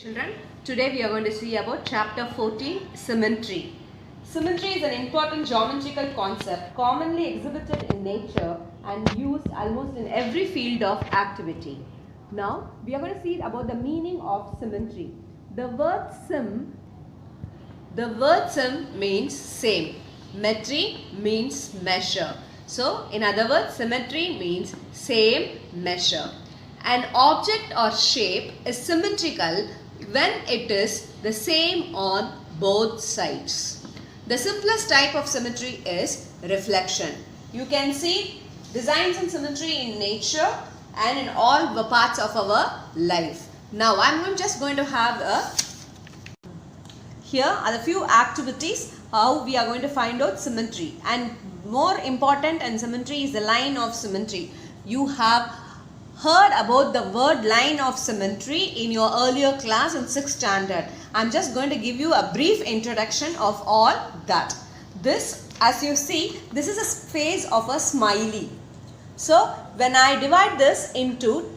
Children, today we are going to see about chapter 14, symmetry. Symmetry is an important geometrical concept commonly exhibited in nature and used almost in every field of activity. Now, we are going to see about the meaning of symmetry. The word sim means same. Metry means measure. So, in other words, symmetry means same measure. An object or shape is symmetrical when it is the same on both sides. The simplest type of symmetry is reflection. You can see designs and symmetry in nature and in all the parts of our life. Now, just going to have here are the few activities how we are going to find out symmetry, and more important in symmetry is the line of symmetry. You have heard about the word line of symmetry in your earlier class in 6th standard. I am just going to give you a brief introduction of all that. This, as you see, this is a face of a smiley. So, when I divide this into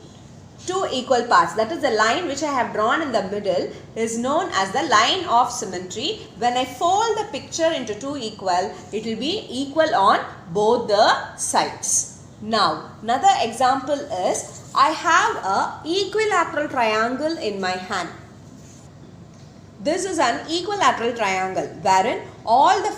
two equal parts, that is the line which I have drawn in the middle is known as the line of symmetry. When I fold the picture into two equal, it will be equal on both the sides. Now, another example is I have a equilateral triangle in my hand. This is an equilateral triangle wherein all the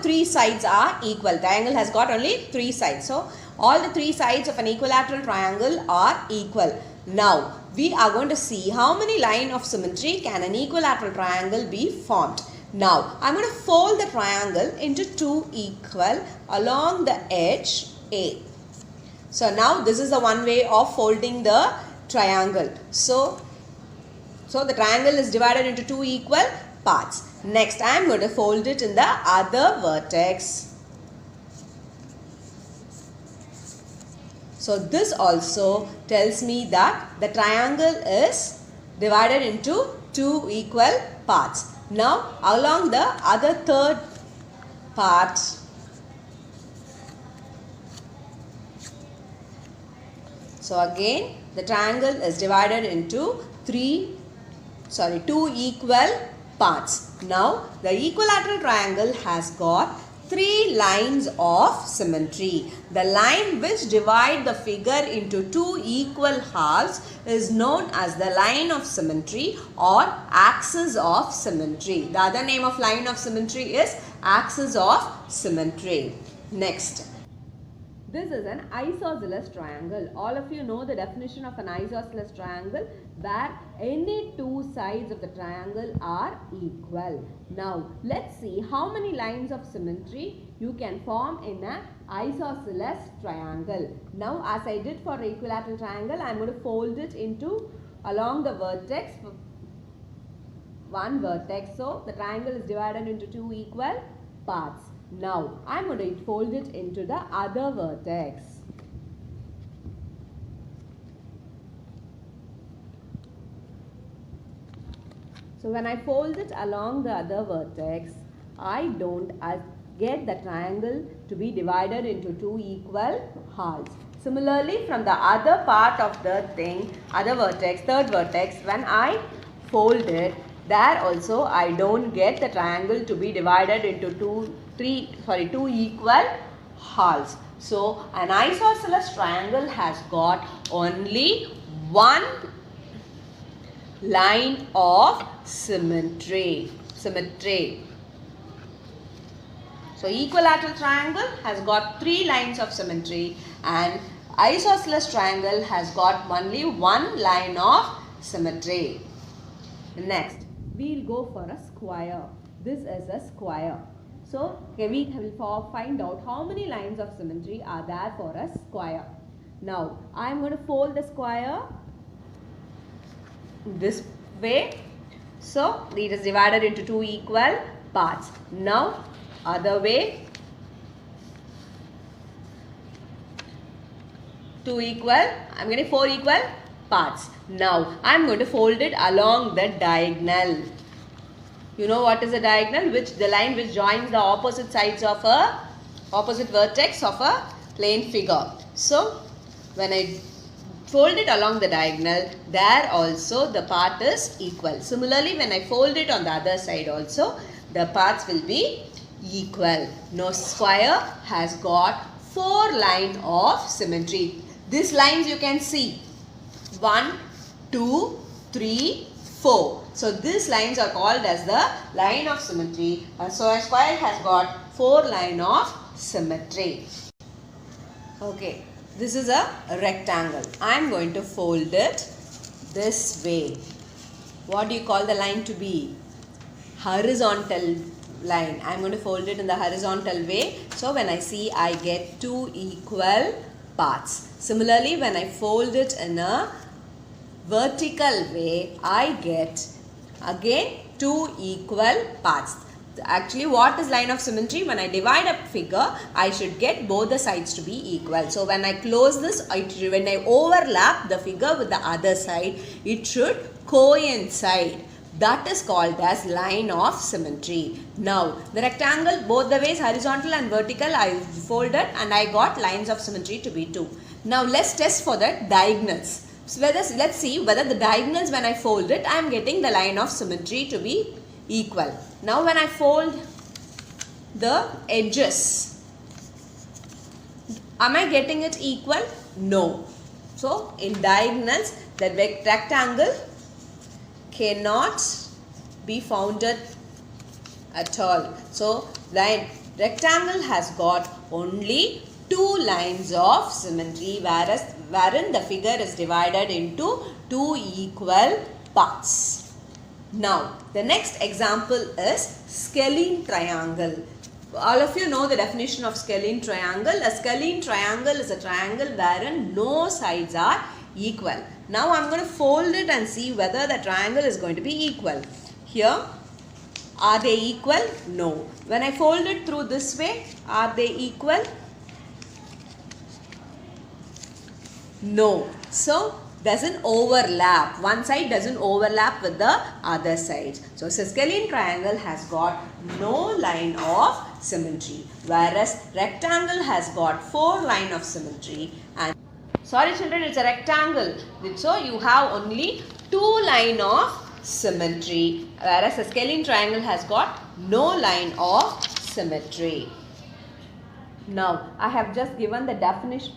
three sides are equal. Triangle has got only three sides. So, all the three sides of an equilateral triangle are equal. Now, we are going to see how many line of symmetry can an equilateral triangle be formed. Now, I am going to fold the triangle into two equal along the edge A. So, now this is the one way of folding the triangle. So the triangle is divided into two equal parts. Next, I am going to fold it in the other vertex. So, this also tells me that the triangle is divided into two equal parts. Now, along the other third part, so again the triangle is divided into two equal parts. Now, the equilateral triangle has got three lines of symmetry. The line which divide the figure into two equal halves is known as the line of symmetry or axis of symmetry. The other name of line of symmetry is axis of symmetry. Next. This is an isosceles triangle. All of you know the definition of an isosceles triangle, where any two sides of the triangle are equal. Now, let's see how many lines of symmetry you can form in an isosceles triangle. Now, as I did for equilateral triangle, I am going to fold it into along the vertex, one vertex. So, the triangle is divided into two equal parts. Now, I am going to fold it into the other vertex. So, when I fold it along the other vertex, I get the triangle to be divided into two equal halves. Similarly, from the other part of the thing, other vertex, third vertex, when I fold it, there also I don't get the triangle to be divided into two equal halves. So, an isosceles triangle has got only one line of symmetry. So, equilateral triangle has got three lines of symmetry and isosceles triangle has got only one line of symmetry. Next, we will go for a square. This is a square. So, we will find out how many lines of symmetry are there for a square. Now, I am going to fold the square this way. So, it is divided into two equal parts. Now, other way, two equal, I am getting four equal parts. Now, I am going to fold it along the diagonal. You know what is a diagonal? The line which joins the opposite sides of opposite vertex of a plane figure. So, when I fold it along the diagonal, there also the path is equal. Similarly, when I fold it on the other side also, the paths will be equal. Now square has got 4 lines of symmetry. These lines you can see 1, 2, 3, 4. So these lines are called as the line of symmetry. So a square has got 4 lines of symmetry. Okay, this is a rectangle. I am going to fold it this way. What do you call the line to be? Horizontal line. I am going to fold it in the horizontal way. So when I see, I get 2 equal parts. Similarly, when I fold it in a vertical way, I get again 2 equal parts. Actually, what is line of symmetry? When I divide a figure, I should get both the sides to be equal. So when I close this, when I overlap the figure with the other side, it should coincide. That is called as line of symmetry. Now, the rectangle, both the ways, horizontal and vertical, I folded and I got lines of symmetry to be 2. Now, let's test for the diagonals. So, let's see whether the diagonals, when I fold it, I am getting the line of symmetry to be equal. Now, when I fold the edges, am I getting it equal? No. So, in diagonals, the rectangle cannot be founded at all. So, rectangle has got only 2 lines of symmetry, wherein the figure is divided into 2 equal parts. Now, the next example is scalene triangle. All of you know the definition of scalene triangle. A scalene triangle is a triangle wherein no sides are equal. Now I am going to fold it and see whether the triangle is going to be equal. Here, are they equal? No. When I fold it through this way, are they equal? No. So, doesn't overlap. One side doesn't overlap with the other side. So, scalene triangle has got no line of symmetry, whereas rectangle has got 4 lines of symmetry. And sorry children, it's a rectangle. So, you have only 2 lines of symmetry, whereas a scalene triangle has got no line of symmetry. Now, I have just given the definition.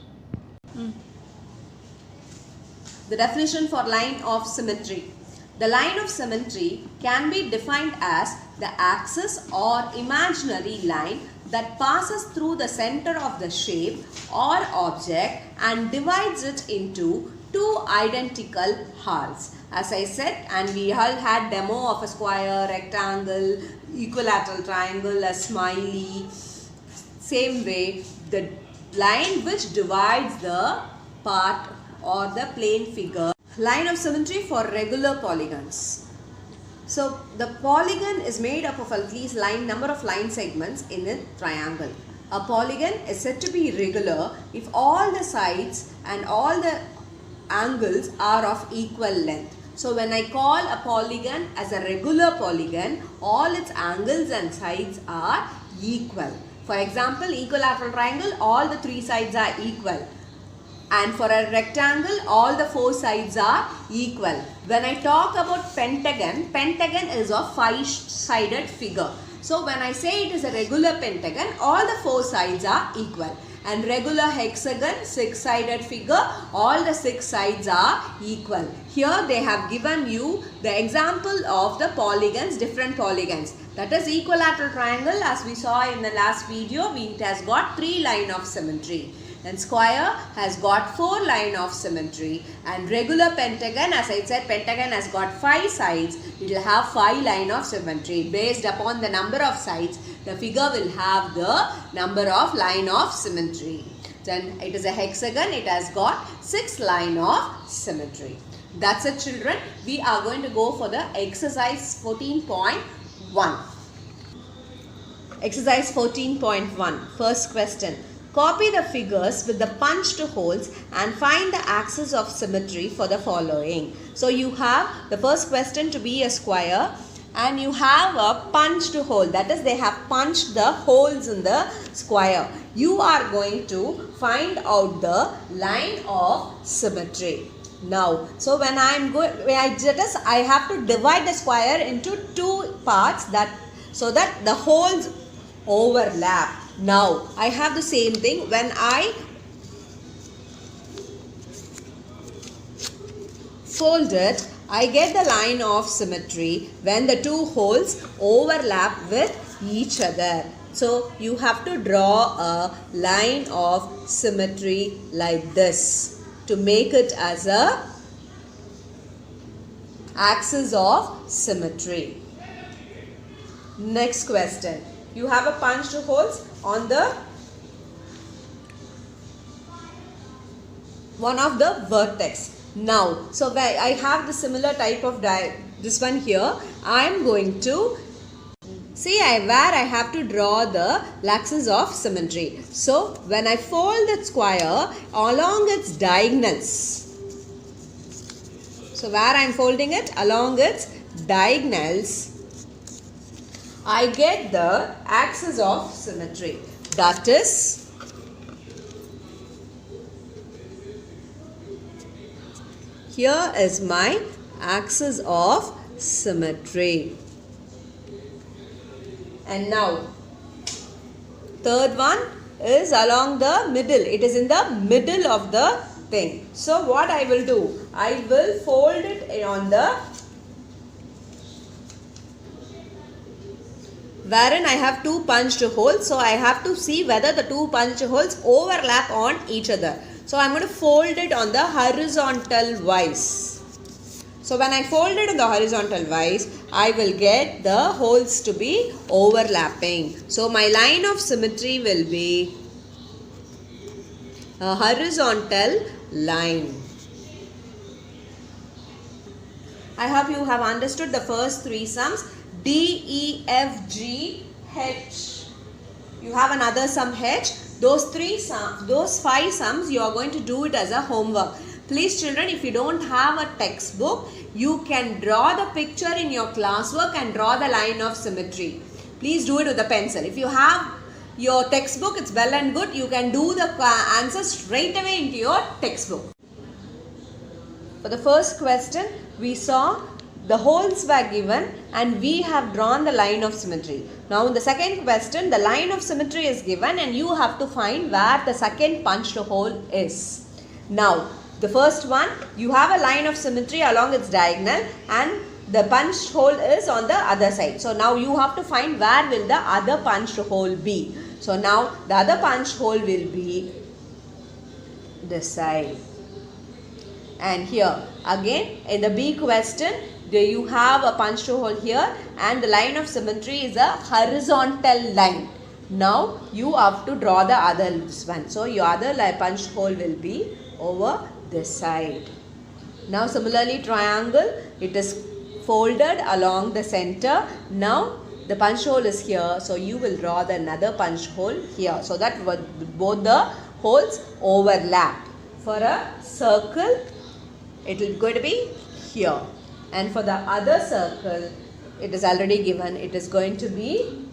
The definition for line of symmetry. The line of symmetry can be defined as the axis or imaginary line that passes through the center of the shape or object and divides it into 2 identical halves. As I said, and we all had demo of a square, rectangle, equilateral triangle, a smiley. Same way, the line which divides the part or the plane figure. Line of symmetry for regular polygons. So the polygon is made up of at least number of line segments in a triangle. A polygon is said to be regular if all the sides and all the angles are of equal length. So when I call a polygon as a regular polygon, all its angles and sides are equal. For example, equilateral triangle, all the 3 sides are equal. And for a rectangle, all the 4 sides are equal. When I talk about pentagon, pentagon is a 5-sided figure. So when I say it is a regular pentagon, all the 4 sides are equal. And regular hexagon, 6-sided figure, all the 6 sides are equal. Here they have given you the example of the polygons, different polygons. That is equilateral triangle, as we saw in the last video, it has got 3 lines of symmetry. And square has got 4 lines of symmetry. And regular pentagon, as I said, pentagon has got 5 sides. It will have 5 lines of symmetry. Based upon the number of sides, the figure will have the number of lines of symmetry. Then it is a hexagon. It has got 6 lines of symmetry. That's it, children. We are going to go for the exercise 14.1. Exercise 14.1. First question. Copy the figures with the punched holes and find the axis of symmetry for the following. So you have the first question to be a square and you have a punched hole. That is, they have punched the holes in the square. you are going to find out the line of symmetry. Now, so when I have to divide the square into two parts so that the holes overlap. Now, I have the same thing. When I fold it, I get the line of symmetry when the two holes overlap with each other. So, you have to draw a line of symmetry like this to make it as a axis of symmetry. Next question. You have a punched holes on the one of the vertex. Now, so where I have the similar type of this one here, I am going to see where I have to draw the axis of symmetry. So, when I fold that square along its diagonals, so where I am folding it along its diagonals, I get the axis of symmetry. That is, here is my axis of symmetry. And now, third one is along the middle. It is in the middle of the thing. So, what I will do? I will fold it on the wherein I have two punched holes. So, I have to see whether the two punched holes overlap on each other. So, I am going to fold it on the horizontal wise. So, when I fold it on the horizontal wise, I will get the holes to be overlapping. So, my line of symmetry will be a horizontal line. I hope you have understood the first three sums. D, E, F, G, H. You have another sum H. Those five sums you are going to do it as a homework. Please children, if you don't have a textbook, you can draw the picture in your classwork and draw the line of symmetry. Please do it with a pencil. If you have your textbook, it's well and good. You can do the answer straight away into your textbook. For the first question, we saw the holes were given and we have drawn the line of symmetry. Now in the second question, the line of symmetry is given and you have to find where the second punched hole is. Now, the first one, you have a line of symmetry along its diagonal and the punched hole is on the other side. So now you have to find where will the other punched hole be. So now the other punched hole will be this side. And here again in the B question, you have a punched hole here and the line of symmetry is a horizontal line. Now you have to draw the other one. So your other punched hole will be over this side. Now similarly triangle, it is folded along the center. Now the punch hole is here, so you will draw the another punch hole here so that both the holes overlap. For a circle, it is going to be here, and for the other circle, it is already given, it is going to be,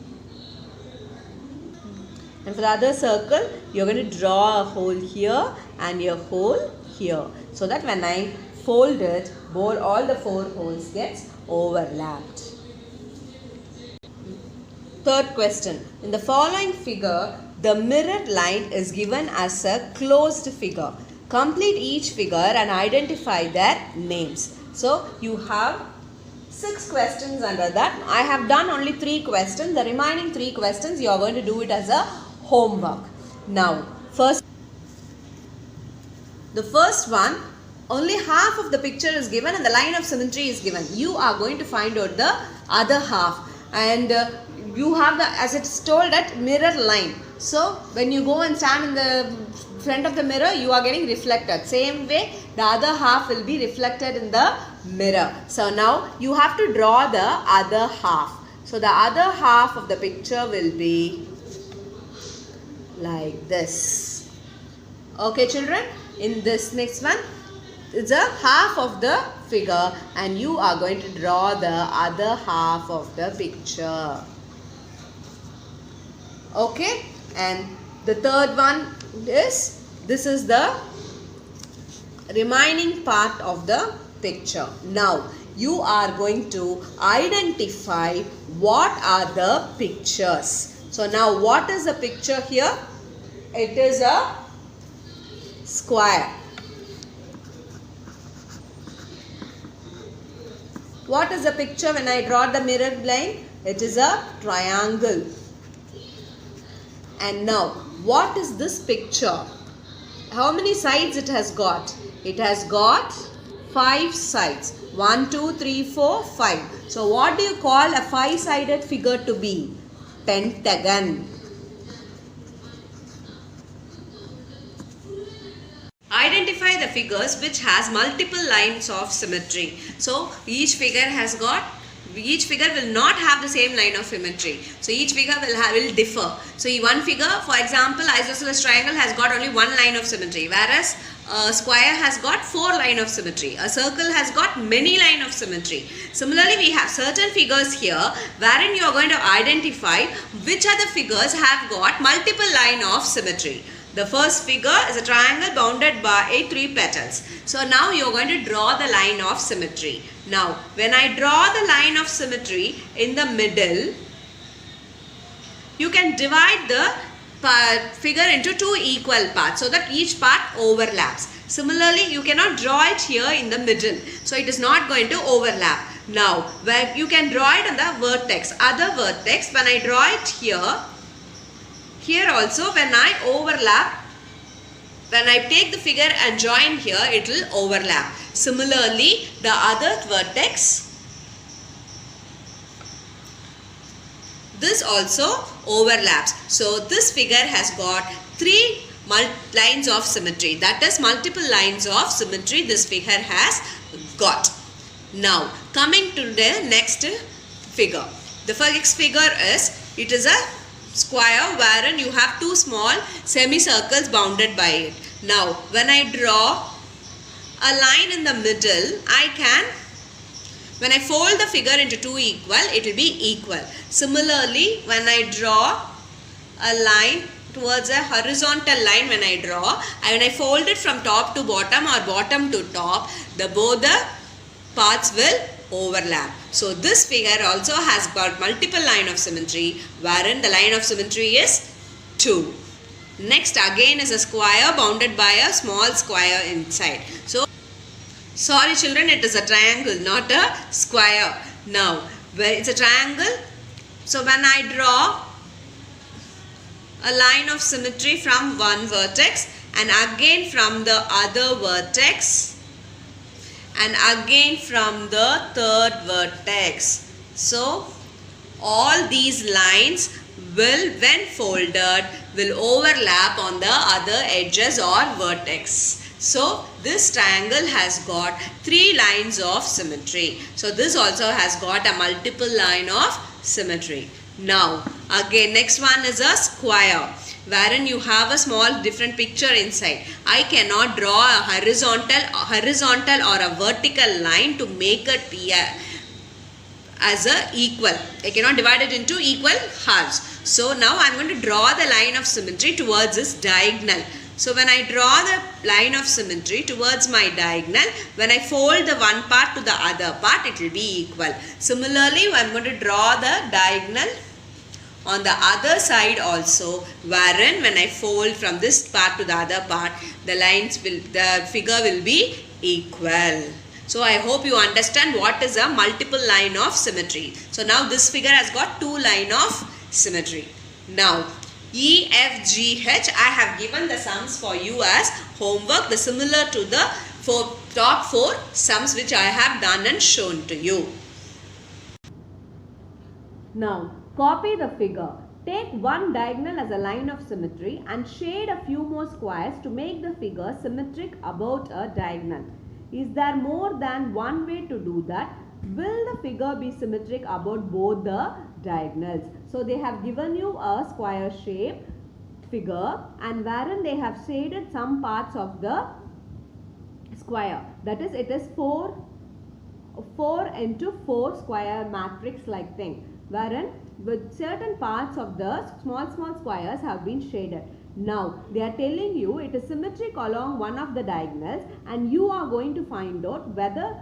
and for the other circle, you are going to draw a hole here and a hole here, so that when I fold it, all the four holes gets overlapped. Third question. In the following figure, the mirrored line is given as a closed figure. Complete each figure and identify their names. So, you have 6 questions under that. I have done only 3 questions. The remaining 3 questions, you are going to do it as a homework. Now, the first one, only half of the picture is given and the line of symmetry is given. You are going to find out the other half, and you have the, as it's told, that mirror line. So when you go and stand in the front of the mirror, you are getting reflected. Same way, the other half will be reflected in the mirror. So now you have to draw the other half. So the other half of the picture will be like this. Okay children, in this next one, it's a half of the figure and you are going to draw the other half of the picture. Okay, and The third one is, this is the remaining part of the picture. Now you are going to identify what are the pictures. So now what is the picture here? It is a square. What is the picture when I draw the mirrored line? It is a triangle. And now what is this picture? How many sides it has got? It has got 5 sides. 1, 2, 3, 4, 5. So what do you call a 5-sided figure to be? Pentagon. Identify the figures which has multiple lines of symmetry. So each figure will not have the same line of symmetry. So each figure will differ. So one figure, for example, isosceles triangle has got only one line of symmetry, whereas a square has got 4 lines of symmetry. A circle has got many lines of symmetry. Similarly, we have certain figures here wherein you are going to identify which other figures have got multiple lines of symmetry. The first figure is a triangle bounded by 3 petals. So now you are going to draw the line of symmetry. Now when I draw the line of symmetry in the middle, you can divide the figure into 2 equal parts so that each part overlaps. Similarly, you cannot draw it here in the middle, so it is not going to overlap. Now where you can draw it on the vertex, other vertex. When I draw it here also when I overlap, when I take the figure and join here, it will overlap. Similarly, the other vertex, this also overlaps. So this figure has got 3 lines of symmetry. That is, multiple lines of symmetry this figure has got. Now coming to the next figure. The first figure is, it is a square wherein you have 2 small semicircles bounded by it. Now when I draw a line in the middle, when I fold the figure into 2 equal, it will be equal. Similarly, when I draw a line towards a horizontal line, when I fold it from top to bottom or bottom to top, both the parts will overlap. So this figure also has got multiple line of symmetry wherein the line of symmetry is 2. Next again is a square bounded by a small square inside. So sorry children, it is a triangle, not a square. Now where it's a triangle, so when I draw a line of symmetry from one vertex and again from the other vertex and again from the third vertex. So all these lines will, when folded, will overlap on the other edges or vertex. So this triangle has got 3 lines of symmetry. So this also has got a multiple line of symmetry. Now again next one is a square wherein you have a small different picture inside. I cannot draw a horizontal or a vertical line to make it as a equal. I cannot divide it into equal halves. So now I am going to draw the line of symmetry towards this diagonal. So when I draw the line of symmetry towards my diagonal, when I fold the one part to the other part, it will be equal. Similarly, I am going to draw the diagonal on the other side also, wherein when I fold from this part to the other part, the figure will be equal. So I hope you understand what is a multiple line of symmetry. So now this figure has got 2 lines of symmetry. Now E, F, G, H, I have given the sums for you as homework, similar to the top 4 sums which I have done and shown to you. Now copy the figure. Take one diagonal as a line of symmetry and shade a few more squares to make the figure symmetric about a diagonal. Is there more than one way to do that? Will the figure be symmetric about both the diagonals? So they have given you a square shape figure and wherein they have shaded some parts of the square. That is, it is 4 into 4 square matrix like thing, wherein with certain parts of the small squares have been shaded. Now they are telling you it is symmetric along one of the diagonals, and you are going to find out whether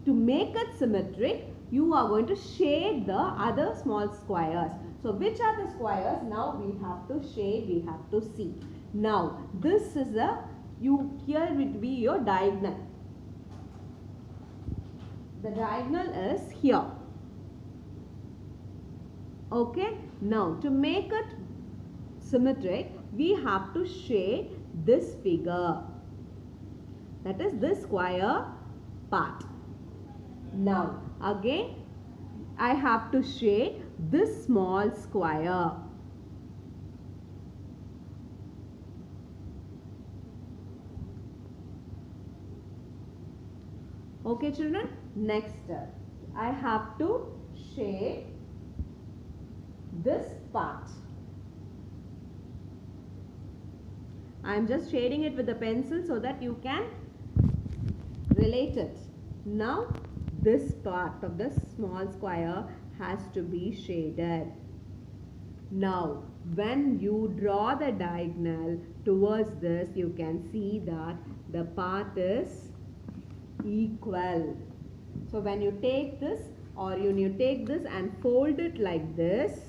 to make it symmetric you are going to shade the other small squares. So which are the squares? Now we have to shade, we have to see. Now this is here will be your diagonal. The diagonal is here. Okay. Now to make it symmetric, we have to shade this figure. That is this square part. Now again I have to shade this small square. Okay children, next step. I have to shade this part. I am just shading it with a pencil so that you can relate it. Now this part of the small square has to be shaded. Now when you draw the diagonal towards this, you can see that the path is equal. So when you take this, or when you take this and fold it like this,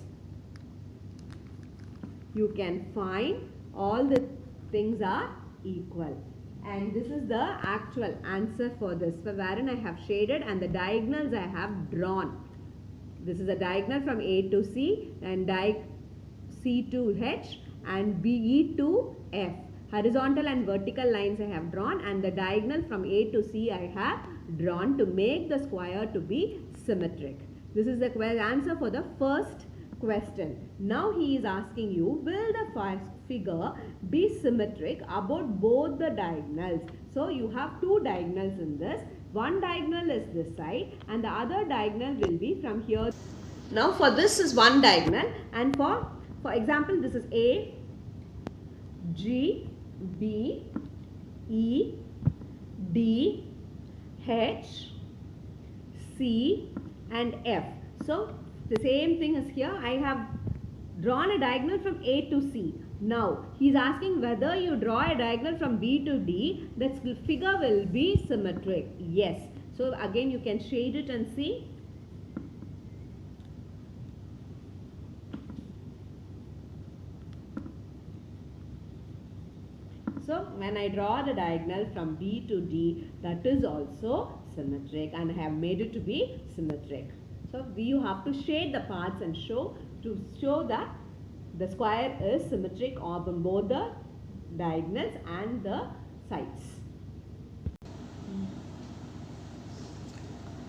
you can find all the things are equal. And this is the actual answer for this, wherein I have shaded and the diagonals I have drawn. This is a diagonal from A to C and C to H and B to F. Horizontal and vertical lines I have drawn, and the diagonal from A to C I have drawn to make the square to be symmetric. This is the answer for the first question. Now he is asking you, will the figure be symmetric about both the diagonals? So you have two diagonals in this. One diagonal is this side and the other diagonal will be from here. Now for this is one diagonal, and for example this is A, G, B, E, D, H, C and F. So the same thing is here. I have drawn a diagonal from A to C. Now he is asking whether you draw a diagonal from B to D, the figure will be symmetric. Yes. So again you can shade it and see. So when I draw the diagonal from B to D, that is also symmetric, and I have made it to be symmetric. So you have to shade the parts and show that the square is symmetric on both the diagonals and the sides.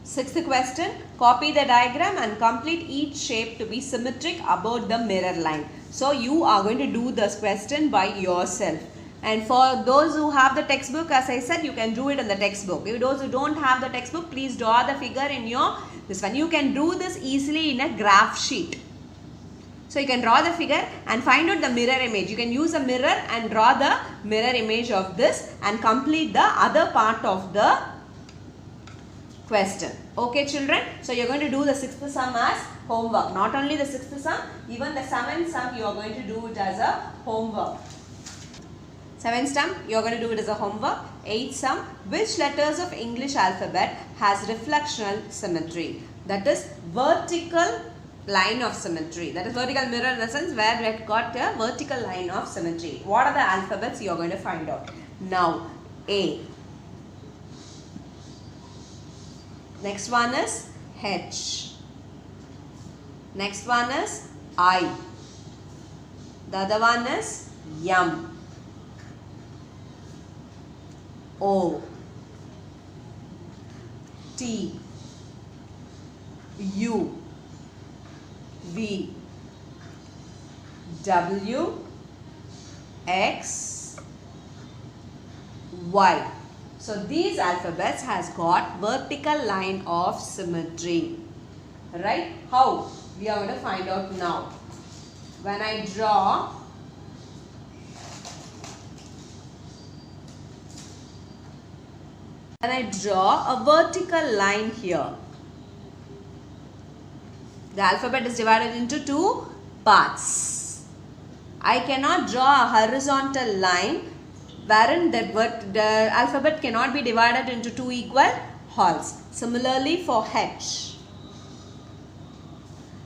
Sixth question, copy the diagram and complete each shape to be symmetric about the mirror line. So you are going to do this question by yourself. And for those who have the textbook, as I said, you can do it in the textbook. If those who don't have the textbook, please draw the figure in this one. You can do this easily in a graph sheet. So you can draw the figure and find out the mirror image. You can use a mirror and draw the mirror image of this and complete the other part of the question. Okay children, so you are going to do the sixth sum as homework. Not only the sixth sum, even the seventh sum you are going to do it as a homework. Seventh sum, you are going to do it as a homework. Eighth sum, which letters of English alphabet has reflectional symmetry? That is vertical line of symmetry. That is vertical mirror in the sense where we have got a vertical line of symmetry. What are the alphabets you are going to find out? Now, A. Next one is H. Next one is I. The other one is M. O, T, U, V, W, X, Y. So these alphabets has got vertical line of symmetry. Right? How? We are going to find out now. When I draw a vertical line here, the alphabet is divided into two parts. I cannot draw a horizontal line wherein the alphabet cannot be divided into two equal halves. Similarly for H.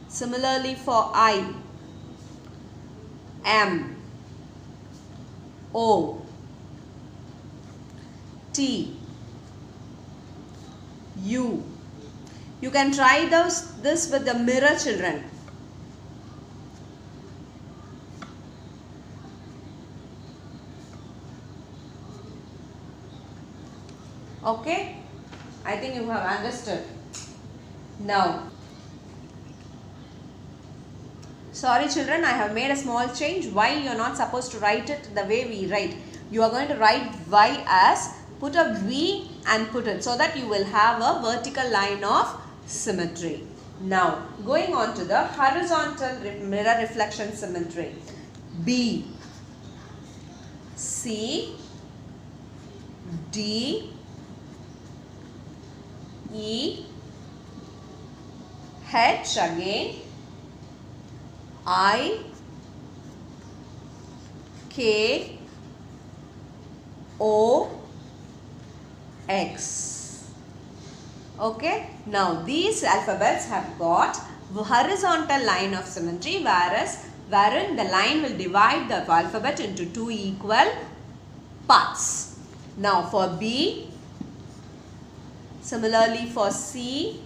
Similarly for I, M, O, T, U. You can try this with the mirror, children. Okay? I think you have understood. Now, sorry children, I have made a small change. Why you are not supposed to write it the way we write. You are going to write Y as, put a V and put it, so that you will have a vertical line of symmetry. Now, going on to the horizontal mirror reflection symmetry. B, C, D, E, H again, I, K, O, X. Okay. Now these alphabets have got horizontal line of symmetry, wherein the line will divide the alphabet into two equal parts. Now for B, similarly for C,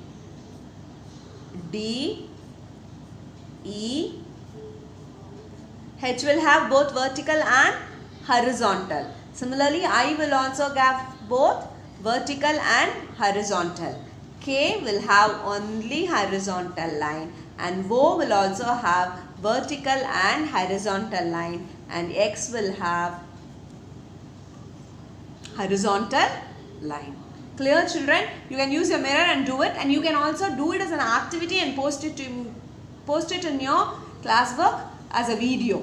D, E, H will have both vertical and horizontal. Similarly, I will also have both vertical and horizontal. K will have only horizontal line, and O will also have vertical and horizontal line, and X will have horizontal line. Clear, children? You can use your mirror and do it, and you can also do it as an activity and post it in your classwork as a video.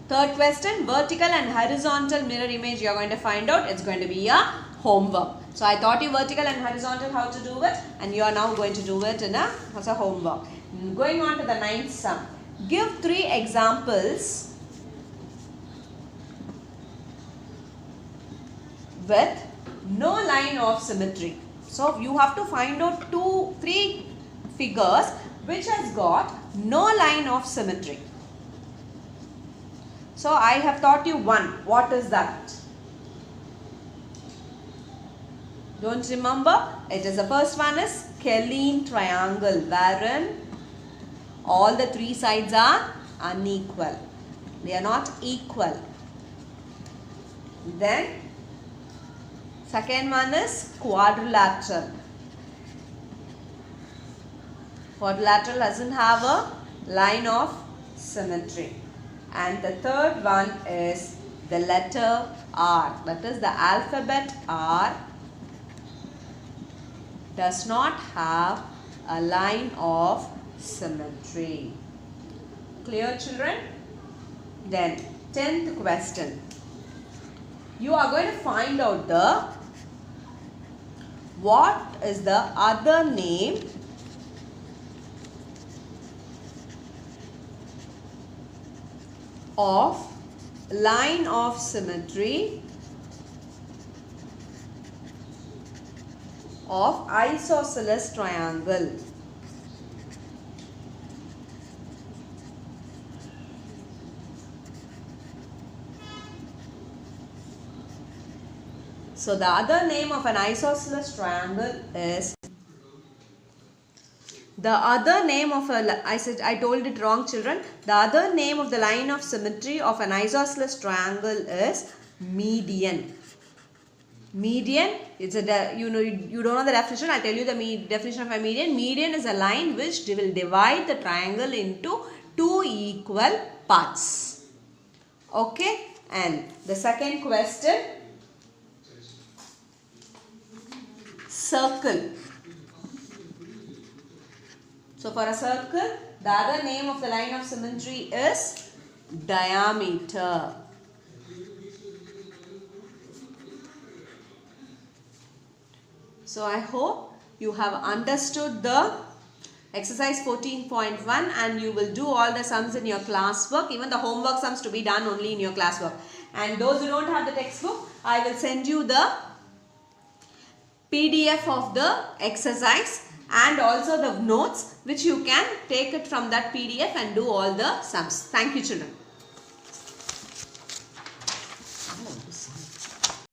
Third question, vertical and horizontal mirror image you are going to find out. It's going to be a homework. So I taught you vertical and horizontal how to do it, and you are now going to do it as a homework. Going on to the ninth sum. Give 3 examples with no line of symmetry. So you have to find out 3 figures which has got no line of symmetry. So I have taught you one. What is that? Don't remember? It is the first one is Kellene triangle, wherein all the 3 sides are unequal. They are not equal. Then second one is quadrilateral. Quadrilateral doesn't have a line of symmetry. And the third one is the letter R. That is the alphabet R does not have a line of symmetry. Clear, children? Then 10th question. You are going to find out what is the other name of line of symmetry of isosceles triangle. So the other name of an isosceles triangle is, I told it wrong, children. The other name of the line of symmetry of an isosceles triangle is median. Median, you don't know the definition. I'll tell you the definition of a median. Median is a line which will divide the triangle into 2 equal parts. Okay, and the second question, circle. So for a circle, the other name of the line of symmetry is diameter. So I hope you have understood the exercise 14.1, and you will do all the sums in your classwork, even the homework sums to be done only in your classwork. And those who don't have the textbook, I will send you the PDF of the exercise and also the notes, which you can take it from that PDF and do all the sums. Thank you, children.